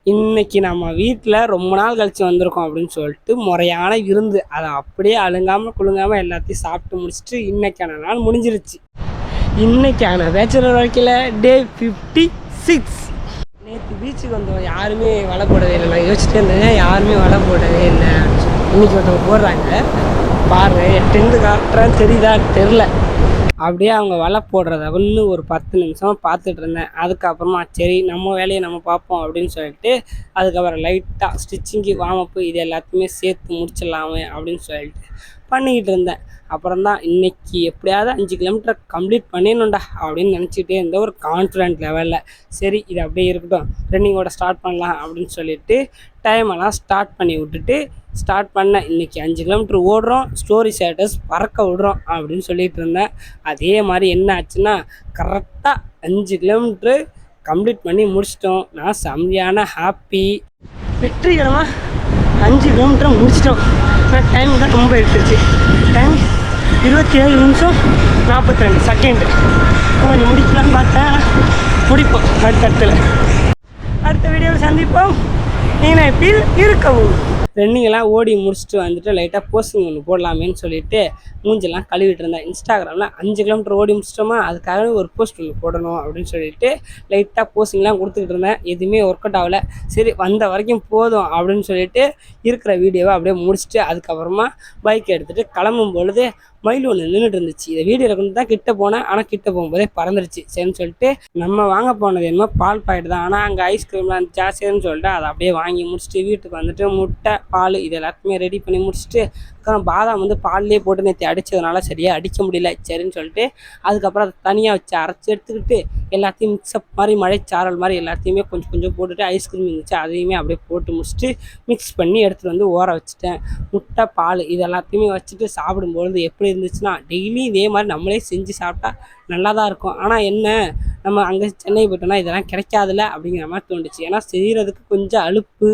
இன்னைக்கு நம்ம வீட்டில் ரொம்ப நாள் கழிச்சு வந்திருக்கோம் அப்படின்னு சொல்லிட்டு முறையான விருந்து அதை அப்படியே அழுங்காமல் குலுங்காமல் எல்லாத்தையும் சாப்பிட்டு முடிச்சுட்டு இன்னைக்கான நாள் முடிஞ்சிருச்சு. இன்னைக்கான பேச்சுலர் வாழ்க்கையில் டே 56. நேற்று பீச்சுக்கு வந்தோம், யாருமே வலை போடவே இல்லை. நான் யோசிச்சுட்டே இருந்தேன், யாருமே வலை போடவே இல்லை. இன்னைக்கு ஒருத்தவங்க போடுறாங்க பாருங்க, எட்டெண்டு காட்டுறேன் தெரியுதா தெரில. அப்படியே அவங்க வலை போடுறத இன்னும் ஒரு 10 நிமிஷம் பார்த்துட்டு இருந்தேன். அதுக்கப்புறமா சரி நம்ம வேலையை நம்ம பார்ப்போம் அப்படின்னு சொல்லிட்டு அதுக்கப்புறம் லைட்டாக ஸ்டிச்சிங்கு வார்மப்பு இது எல்லாத்தையுமே சேர்த்து முடிச்சிடலாமே அப்படின்னு சொல்லிட்டு பண்ணிக்கிட்டு இருந்தேன். அப்புறம் தான் இன்றைக்கி எப்படியாவது 5 கிலோமீட்டர் கம்ப்ளீட் பண்ணிடணும்டா அப்படின்னு நினச்சிக்கிட்டே இருந்த ஒரு கான்ஃபிடென்ட் லெவலில் சரி இது அப்படியே இருக்கட்டும், ரன்னிங்கோட ஸ்டார்ட் பண்ணலாம் அப்படின்னு சொல்லிட்டு டைமெல்லாம் ஸ்டார்ட் பண்ணி விட்டுட்டு ஸ்டார்ட் பண்ணேன். இன்றைக்கி 5 கிலோமீட்டர் ஓடுறோம், ஸ்டோரி ஸ்டேட்டஸ் பறக்க விடுறோம் அப்படின்னு சொல்லிட்டு இருந்தேன். அதே மாதிரி என்ன ஆச்சுன்னா கரெக்டாக 5 கிலோமீட்ரு கம்ப்ளீட் பண்ணி முடிச்சிட்டோம். நான் செம்மையான ஹாப்பி. வெற்றிகரமாக 5 கிலோமீட்டரை முடிச்சிட்டோம். ஆனால் டைம் தான் ரொம்ப எடுத்துருச்சு. டைம் 27 நிமிஷம் 42 செகண்டு. கொஞ்சம் முடிக்கலான்னு பார்த்தேன், முடிப்போம் அடுத்த வீடியோவில் சந்திப்போம். இணைப்பில் இருக்கவும். ரன்னிங்கெல்லாம் ஓடி முடிச்சுட்டு வந்துட்டு லைட்டாக போஸ்டிங் ஒன்று போடலாமேன்னு சொல்லிட்டு மூஞ்செல்லாம் கழுவிட்டு இருந்தேன். இன்ஸ்டாகிராமில் 5 கிலோமீட்டர் ஓடி முடிச்சிட்டோமா, அதுக்காகவே ஒரு போஸ்ட் ஒன்று போடணும் அப்படின்னு சொல்லிட்டு லைட்டாக போஸ்டிங்லாம் கொடுத்துக்கிட்டு இருந்தேன். எதுவுமே ஒர்க் அவுட் ஆகலை. சரி வந்த வரைக்கும் போதும் அப்படின்னு சொல்லிட்டு இருக்கிற வீடியோவை அப்படியே முடிச்சுட்டு அதுக்கப்புறமா பைக் எடுத்துகிட்டு கிளம்பும் பொழுது மயில் ஒன்று நின்றுட்டு இருந்துச்சு. இதை வீடியோவில் கொண்டு தான் கிட்ட போனேன், ஆனால் கிட்ட போகும்போதே பறந்துருச்சு. சரின்னு சொல்லிட்டு நம்ம வாங்க போனது என்னமோ பால் பாக்கெட் தான், ஆனால் அங்கே ஐஸ்கிரீம்லாம் இருந்துச்சா சரின்னு சொல்லிட்டு அதை அப்படியே வாங்கி முடிச்சுட்டு வீட்டுக்கு வந்துட்டு முட்டை பால் இது எல்லாத்தையுமே ரெடி பண்ணி முடிச்சுட்டு அப்புறம் பாதாம் பால்லேயே போட்டு நேற்று அடித்ததுனால சரியாக அடிக்க முடியல. சரின்னு சொல்லிட்டு அதுக்கப்புறம் அதை தனியாக வச்சு அரைச்சி எடுத்துக்கிட்டு எல்லாத்தையும் மிக்ஸ்அப் மாதிரி மழைச்சாரல் மாதிரி எல்லாத்தையுமே கொஞ்சம் கொஞ்சம் போட்டுட்டு ஐஸ்கிரீம் இருந்துச்சு அதையுமே அப்படியே போட்டு முடிச்சுட்டு மிக்ஸ் பண்ணி எடுத்துகிட்டு வந்து ஊற வச்சுட்டேன். முட்டை பால் இது எல்லாத்தையுமே வச்சுட்டு சாப்பிடும்பொழுது எப்படி இருந்துச்சுன்னா டெய்லி இதே மாதிரி நம்மளே செஞ்சு சாப்பிட்டா நல்லா தான் இருக்கும். ஆனால் என்ன நம்ம அங்கே சென்னை போயிட்டோம்னா இதெல்லாம் கிடைக்காதுல்ல அப்படிங்கிற மாதிரி தோணுச்சு. ஏன்னா செய்கிறதுக்கு கொஞ்சம் அலுப்பு.